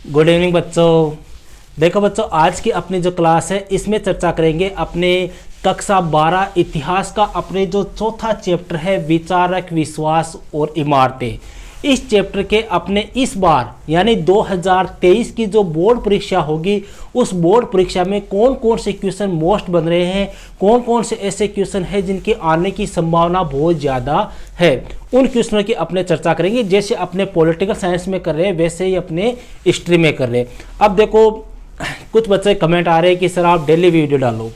Good evening बच्चों। देखो बच्चों, आज की अपनी जो क्लास है इसमें चर्चा करेंगे अपने कक्षा 12 इतिहास का अपने जो चौथा चैप्टर है विचारक, विश्वास और इमारतें। इस चैप्टर के अपने इस बार यानी 2023 की जो बोर्ड परीक्षा होगी उस बोर्ड परीक्षा में कौन कौन से क्वेश्चन मोस्ट बन रहे हैं, कौन कौन से ऐसे क्वेश्चन हैं जिनके आने की संभावना बहुत ज़्यादा है, उन क्वेश्चनों की अपने चर्चा करेंगे। जैसे अपने पॉलिटिकल साइंस में कर रहे हैं वैसे ही अपने हिस्ट्री में कर रहे हैं। अब देखो, कुछ बच्चे कमेंट आ रहे हैं कि सर आप डेली वीडियो डालो,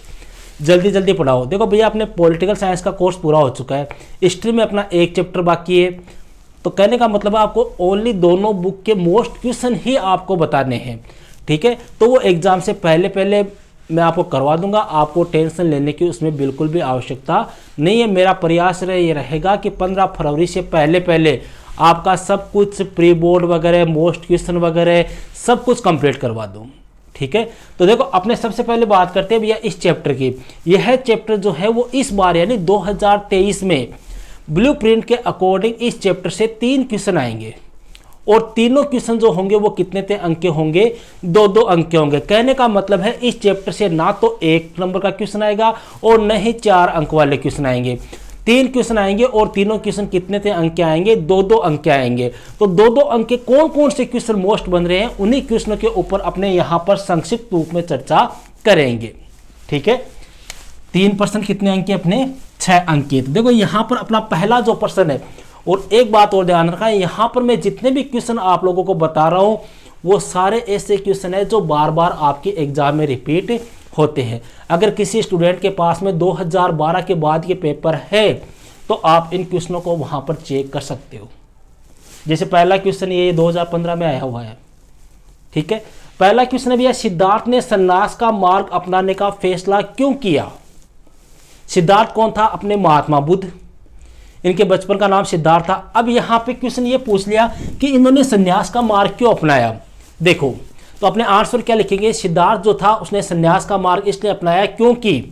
जल्दी जल्दी पढ़ाओ। देखो भैया, अपने पॉलिटिकल साइंस का कोर्स पूरा हो चुका है, हिस्ट्री में अपना एक चैप्टर बाकी है। तो कहने का मतलब है आपको ओनली दोनों बुक के मोस्ट क्वेश्चन ही आपको बताने हैं, ठीक है। तो वो एग्जाम से पहले पहले मैं आपको करवा दूंगा, आपको टेंशन लेने की उसमें बिल्कुल भी आवश्यकता नहीं है। मेरा प्रयास ये रहेगा कि 15 फरवरी से पहले पहले आपका सब कुछ प्री बोर्ड वगैरह, मोस्ट क्वेश्चन वगैरह सब कुछ कंप्लीट करवा दूँ, ठीक है। तो देखो, अपने सबसे पहले बात करते हैं भैया इस चैप्टर की। यह चैप्टर जो है वो इस बार यानी 2023 में ब्लूप्रिंट के अकॉर्डिंग इस चैप्टर से 3 क्वेश्चन आएंगे और तीनों क्वेश्चन जो होंगे वो कितने अंक के होंगे, 2-2 अंक के होंगे। कहने का मतलब है इस चैप्टर से ना तो 1 नंबर का क्वेश्चन आएगा और न ही 4 अंक वाले क्वेश्चन आएंगे, 3 क्वेश्चन आएंगे और तीनों क्वेश्चन कितने अंक के आएंगे, 2-2 अंक के आएंगे। तो 2-2 अंक के कौन कौन से क्वेश्चन मोस्ट बन रहे हैं उन्हीं क्वेश्चनों के ऊपर अपने यहाँ पर संक्षिप्त रूप में चर्चा करेंगे, ठीक है। 3% कितने अंक के, अपने 6 अंक के। तो देखो यहाँ पर अपना पहला जो प्रश्न है, और एक बात और ध्यान रखा है, यहाँ पर मैं जितने भी क्वेश्चन आप लोगों को बता रहा हूँ वो सारे ऐसे क्वेश्चन है जो बार बार आपके एग्जाम में रिपीट होते हैं। अगर किसी स्टूडेंट के पास में 2012 के बाद के पेपर है तो आप इन क्वेश्चनों को वहाँ पर चेक कर सकते हो। जैसे पहला क्वेश्चन ये 2015 में आया हुआ है, ठीक है। पहला क्वेश्चन है भैया, सिद्धार्थ ने सन्यास का मार्ग अपनाने का फैसला क्यों किया। सिद्धार्थ कौन था, अपने महात्मा बुद्ध, इनके बचपन का नाम सिद्धार्थ था। अब यहाँ पे क्वेश्चन ये पूछ लिया कि इन्होंने सन्यास का मार्ग क्यों अपनाया। देखो, तो अपने आंसर क्या लिखेंगे, सिद्धार्थ जो था उसने सन्यास का मार्ग इसलिए अपनाया क्योंकि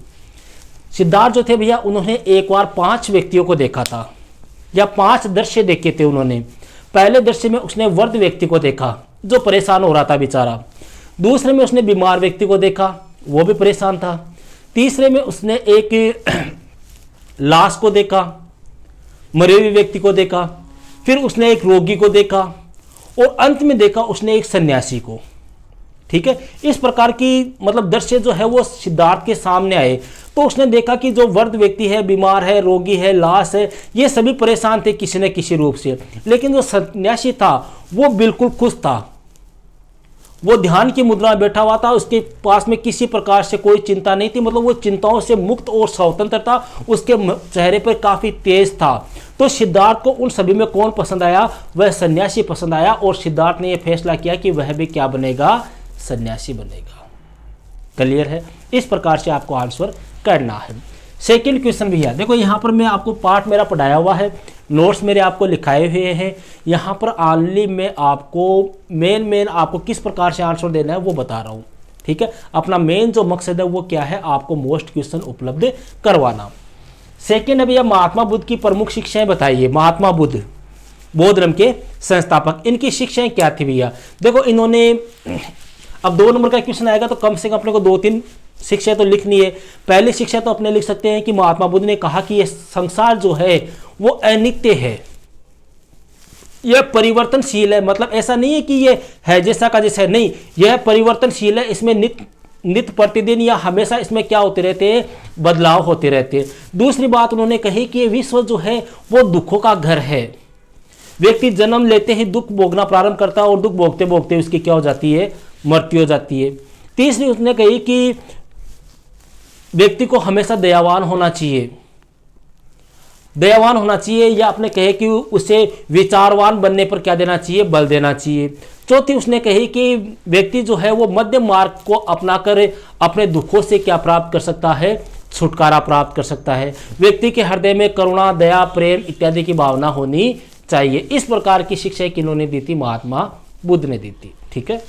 सिद्धार्थ जो थे भैया उन्होंने एक बार 5 व्यक्तियों को देखा था या 5 दृश्य देखे थे उन्होंने। पहले दृश्य में उसने वृद्ध व्यक्ति को देखा जो परेशान हो रहा था बेचारा। दूसरे में उसने बीमार व्यक्ति को देखा, वो भी परेशान था। तीसरे में उसने एक लाश को देखा, मरे हुए व्यक्ति को देखा। फिर उसने एक रोगी को देखा और अंत में देखा उसने एक सन्यासी को, ठीक है। इस प्रकार की मतलब दृश्य जो है वो सिद्धार्थ के सामने आए। तो उसने देखा कि जो वृद्ध व्यक्ति है, बीमार है, रोगी है, लाश है, ये सभी परेशान थे किसी न किसी रूप से। लेकिन जो सन्यासी था वो बिल्कुल खुश था, वो ध्यान की मुद्रा में बैठा हुआ था, उसके पास में किसी प्रकार से कोई चिंता नहीं थी, मतलब वो चिंताओं से मुक्त और स्वतंत्र था, उसके चेहरे पर काफी तेज था। तो सिद्धार्थ को उन सभी में कौन पसंद आया, वह सन्यासी पसंद आया और सिद्धार्थ ने यह फैसला किया कि वह भी क्या बनेगा, सन्यासी बनेगा। क्लियर है, इस प्रकार से आपको आंसर करना है। सेकंड क्वेश्चन भैया देखो, यहाँ पर मैं आपको पार्ट मेरा पढ़ाया हुआ है, नोट्स मेरे आपको लिखाए हुए हैं। यहाँ पर ऑनली मैं आपको मेन आपको किस प्रकार से आंसर देना है वो बता रहा हूँ, ठीक है। अपना मेन जो मकसद है वो क्या है, आपको मोस्ट क्वेश्चन उपलब्ध करवाना। सेकेंड है भैया, महात्मा बुद्ध की प्रमुख शिक्षाएं बताइए। महात्मा बुद्ध बौद्ध धर्म के संस्थापक, इनकी शिक्षाएं क्या थी भैया। देखो इन्होंने, अब 2 नंबर का क्वेश्चन आएगा तो कम से कम अपने को 2-3 शिक्षा तो लिखनी है। पहली शिक्षा तो अपने लिख सकते हैं कि महात्मा बुद्ध ने कहा कि यह संसार जो है वो अनित्य है, यह परिवर्तनशील है। मतलब ऐसा नहीं है कि यह है जैसा का जैसा है, नहीं, यह परिवर्तनशील है, इसमें नित्य प्रतिदिन या हमेशा इसमें क्या होते रहते हैं, बदलाव होते रहते हैं। दूसरी बात उन्होंने कही कि ये विश्व जो है वो दुखों का घर है। व्यक्ति जन्म लेते ही दुख भोगना प्रारंभ करता है और दुख भोगते भोगते उसकी क्या हो जाती है, मृत्यु हो जाती है। तीसरी उसने कही कि व्यक्ति को हमेशा दयावान होना चाहिए, दयावान होना चाहिए, या अपने कहे कि उसे विचारवान बनने पर क्या देना चाहिए, बल देना चाहिए। चौथी उसने कही कि व्यक्ति जो है वो मध्य मार्ग को अपनाकर अपने दुखों से क्या प्राप्त कर सकता है, छुटकारा प्राप्त कर सकता है। व्यक्ति के हृदय में करुणा, दया, प्रेम इत्यादि की भावना होनी चाहिए। इस प्रकार की शिक्षा किन्होंने दी थी, महात्मा बुद्ध ने दी थी, ठीक है।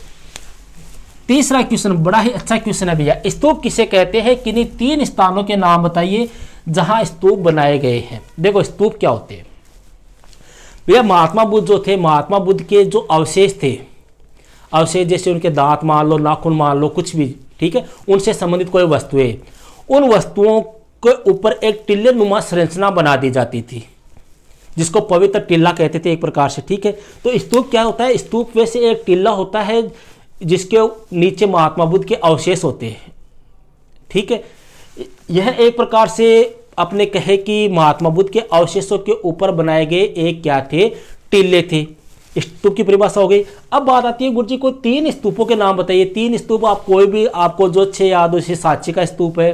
तीसरा क्वेश्चन बड़ा ही अच्छा क्वेश्चन है भैया, स्तूप किसे कहते हैं, किन्हीं 3 स्थानों के नाम बताइए जहां स्तूप बनाए गए हैं। देखो स्तूप क्या होते हैं भैया, महात्मा बुद्ध जो थे, महात्मा बुद्ध के जो अवशेष थे, अवशेष जैसे उनके दांत मान लो, नाखून मान लो, कुछ भी, ठीक है, उनसे संबंधित कोई वस्तुएं, उन वस्तुओं के ऊपर एक टिल्ले नुमा संरचना बना दी जाती थी जिसको पवित्र टिल्ला कहते थे एक प्रकार से, ठीक है। तो स्तूप क्या होता है? स्तूप वैसे एक टिल्ला होता है जिसके नीचे महात्मा बुद्ध के अवशेष होते हैं, ठीक है। यह एक प्रकार से अपने कहे कि महात्मा बुद्ध के अवशेषों के ऊपर बनाए गए एक क्या थे? टिल्ले थे। स्तूप की परिभाषा हो गई। अब बात आती है गुरुजी को 3 स्तूपों के नाम बताइए। 3 स्तूप आप कोई भी, आपको जो 6 याद हो, जैसे सांची का स्तूप है,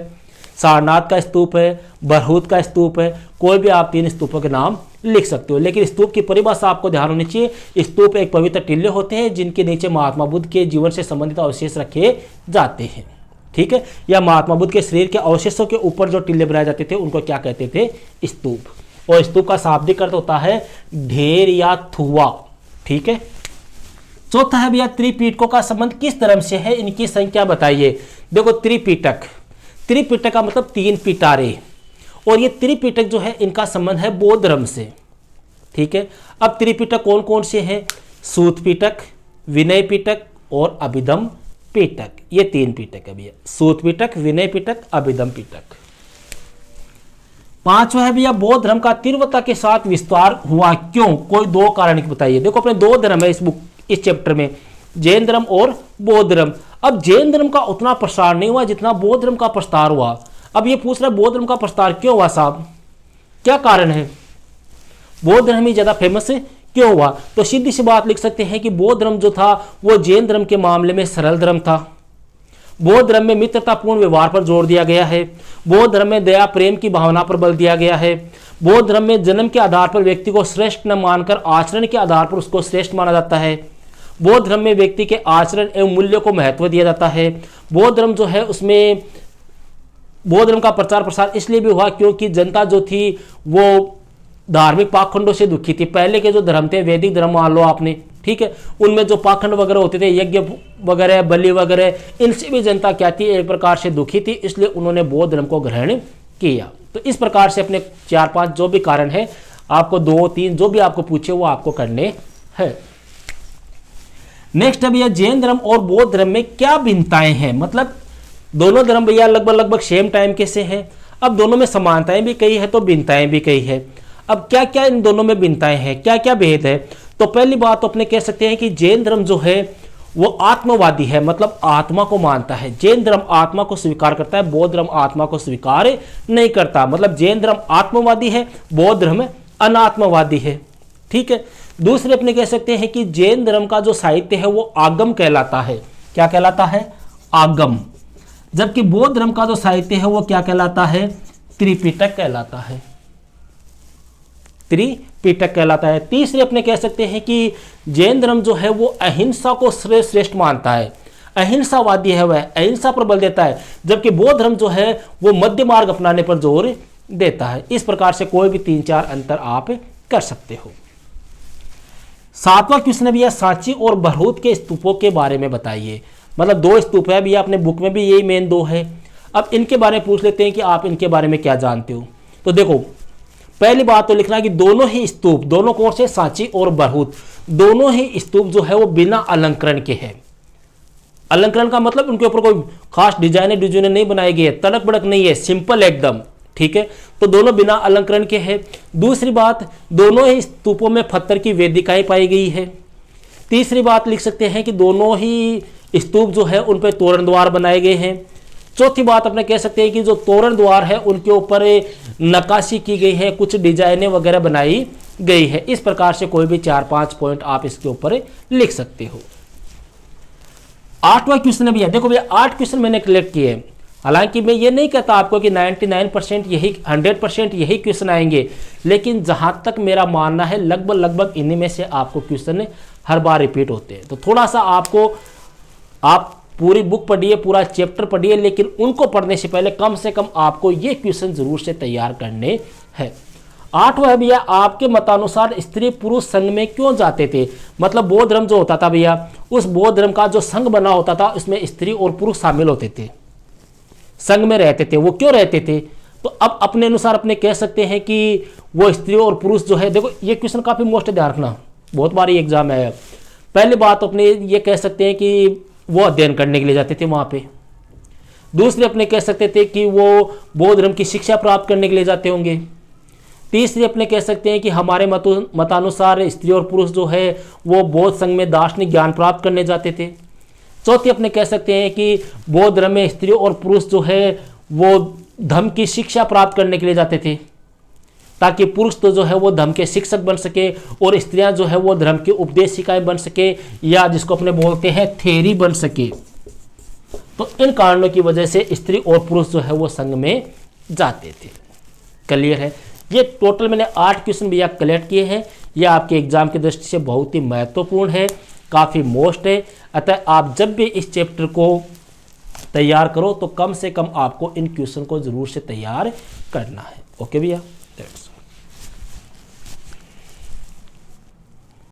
सारनाथ का स्तूप है, बरहूत का स्तूप है, कोई भी आप 3 स्तूपों के नाम लिख सकते हो। लेकिन स्तूप की परिभाषा आपको ध्यान होनी चाहिए। स्तूप एक पवित्र टिल्ले होते हैं जिनके नीचे महात्मा बुद्ध के जीवन से संबंधित अवशेष रखे जाते हैं, ठीक है। या महात्मा बुद्ध के शरीर के अवशेषों के ऊपर जो टिल्ले बनाए जाते थे उनको क्या कहते थे? स्तूप। और स्तूप का शाब्दिक अर्थ होता है ढेर या थुआ, ठीक है। चौथा है भैया त्रिपीटकों का संबंध किस धर्म से है? इनकी संख्या बताइए। देखो त्रिपीटक, त्रिपीटक का मतलब 3 पिटारे, और ये त्रिपीटक जो है इनका संबंध है बौद्ध धर्म से, ठीक है। अब त्रिपीटक कौन कौन से हैं? सूत पीटक, विनय पीटक और अभिधम पीटक। ये 3 पीटक है भैया, सूत पीटक, विनय पीटक, अभिधम पीटक। 5वां है भैया बौद्ध धर्म का तीव्रता के साथ विस्तार हुआ क्यों? कोई 2 कारण बताइए। देखो अपने 2 धर्म है इस चैप्टर में, जैन धर्म और बौद्ध धर्म। अब जैन धर्म का उतना प्रसार नहीं हुआ जितना बौद्ध धर्म का प्रसार हुआ। अब ये पूछ रहा है बौद्ध धर्म का प्रसार क्यों हुआ साहब, क्या कारण है? बौद्ध धर्म ही ज्यादा फेमस है क्यों हुआ? तो सीधी सी बात लिख सकते हैं कि बौद्ध धर्म जो था वो जैन धर्म के मामले में सरल धर्म था। बौद्ध धर्म में मित्रतापूर्ण व्यवहार पर जोर दिया गया है। बौद्ध धर्म में दया प्रेम की भावना पर बल दिया गया है। बौद्ध धर्म में जन्म के आधार पर व्यक्ति को श्रेष्ठ न मानकर आचरण के आधार पर उसको श्रेष्ठ माना जाता है। बौद्ध धर्म में व्यक्ति के आचरण एवं मूल्यों को महत्व दिया जाता है। बौद्ध धर्म जो है उसमें बौद्ध धर्म का प्रचार प्रसार इसलिए भी हुआ क्योंकि जनता जो थी वो धार्मिक पाखंडों से दुखी थी। पहले के जो धर्म थे, वैदिक धर्म मान लो आपने, ठीक है, उनमें जो पाखंड वगैरह होते थे, यज्ञ वगैरह, बलि वगैरह, इनसे भी जनता क्या थी? एक प्रकार से दुखी थी, इसलिए उन्होंने बौद्ध धर्म को ग्रहण किया। तो इस प्रकार से अपने 4-5 जो भी कारण है, आपको 2-3 जो भी आपको पूछे वो आपको करने हैं। नेक्स्ट है भैया जैन धर्म और बौद्ध धर्म में क्या भिन्नताएं हैं? मतलब दोनों धर्म भैया लगभग सेम टाइम के से हैं। अब दोनों में समानताएं भी कई है तो भिन्नताएं भी कई है। अब क्या क्या इन दोनों में भिन्नताएं हैं, क्या क्या भेद है? तो पहली बात तो अपने कह सकते हैं कि जैन धर्म जो है वो आत्मवादी है, मतलब आत्मा को मानता है। जैन धर्म आत्मा को स्वीकार करता है, बौद्ध धर्म आत्मा को स्वीकार नहीं करता। मतलब जैन धर्म आत्मवादी है, बौद्ध धर्म अनात्मवादी है, ठीक है। दूसरे अपने कह सकते हैं कि जैन धर्म का जो साहित्य है वो आगम कहलाता है। क्या कहलाता है? आगम। जबकि बौद्ध धर्म का जो साहित्य है वो क्या कहलाता है? त्रिपिटक कहलाता है, त्रिपिटक कहलाता है। तीसरे अपने कह सकते हैं कि जैन धर्म जो है वो अहिंसा को श्रेष्ठ मानता है, अहिंसावादी है, वह अहिंसा पर बल देता है। जबकि बौद्ध धर्म जो है वो मध्य मार्ग अपनाने पर जोर देता है। इस प्रकार से कोई भी 3-4 अंतर आप कर सकते हो। 7वां क्वेश्चन है भैया सांची और बरहूत के स्तूपों के बारे में बताइए। मतलब 2 स्तूप है भैया, अपने बुक में भी यही मेन 2 है। अब इनके बारे में पूछ लेते हैं कि आप इनके बारे में क्या जानते हो। तो देखो पहली बात तो लिखना कि दोनों ही स्तूप, दोनों कौन से? सांची और बरहूत, दोनों ही स्तूप जो है वो बिना अलंकरण के हैं। अलंकरण का मतलब उनके ऊपर कोई खास डिजाइने नहीं बनाई गई है, तड़क भड़क नहीं है, सिंपल एकदम, ठीक है। तो दोनों बिना अलंकरण के हैं। दूसरी बात, दोनों ही स्तूपों में पत्थर की वेदिकाएं पाई गई है। तीसरी बात लिख सकते हैं कि दोनों ही स्तूप जो है उन पर तोरण द्वार बनाए गए हैं। चौथी बात अपने कह सकते हैं कि जो तोरण द्वार है उनके ऊपर नक्काशी की गई है, कुछ डिजाइनें वगैरह बनाई गई है। इस प्रकार से कोई भी 4-5 पॉइंट आप इसके ऊपर लिख सकते हो। 8वां क्वेश्चन है भैया, देखो भैया 8 क्वेश्चन मैंने कलेक्ट किए हैं। हालांकि मैं ये नहीं कहता आपको कि 99% यही 100% यही क्वेश्चन आएंगे, लेकिन जहां तक मेरा मानना है लगभग इन्हीं में से आपको क्वेश्चन हर बार रिपीट होते हैं। तो थोड़ा सा आपको, आप पूरी बुक पढ़िए, पूरा चैप्टर पढ़िए, लेकिन उनको पढ़ने से पहले कम से कम आपको ये क्वेश्चन जरूर से तैयार करने हैं। 8वां है भैया आपके मतानुसार स्त्री पुरुष संघ में क्यों जाते थे? मतलब बौद्ध धर्म जो होता था भैया, उस बौद्ध धर्म का जो संघ बना होता था उसमें स्त्री और पुरुष शामिल होते थे, संघ में रहते थे। वो क्यों रहते थे? तो अब अपने अनुसार अपने कह सकते हैं कि वो स्त्री और पुरुष जो है, देखो ये क्वेश्चन काफी मोस्ट ध्यान रखना, बहुत बार एग्जाम है। पहली बात अपने ये कह सकते हैं कि वो अध्ययन करने के लिए जाते थे वहाँ पे। दूसरे अपने कह सकते थे कि वो बौद्ध धर्म की शिक्षा प्राप्त करने के लिए जाते होंगे। तीसरे अपने कह सकते हैं कि हमारे मतानुसार स्त्री और पुरुष जो है वो बौद्ध संघ में दार्शनिक ज्ञान प्राप्त करने जाते थे। चौथे अपने कह सकते हैं कि बौद्ध धर्म में स्त्री और पुरुष जो है वो धर्म की शिक्षा प्राप्त करने के लिए जाते थे, ताकि पुरुष तो जो है वो धर्म के शिक्षक बन सके और स्त्रियां जो है वो धर्म की उपदेशिकाएं बन सके, या जिसको अपने बोलते हैं थेरी बन सके। तो इन कारणों की वजह से स्त्री और पुरुष जो है वो संघ में जाते थे। क्लियर है? ये टोटल मैंने 8 क्वेश्चन भैया कलेक्ट किए हैं। ये आपके एग्जाम की दृष्टि से बहुत ही महत्वपूर्ण है, काफ़ी मोस्ट है। अतः आप जब भी इस चैप्टर को तैयार करो तो कम से कम आपको इन क्वेश्चन को जरूर से तैयार करना है। ओके भैया, दैट्स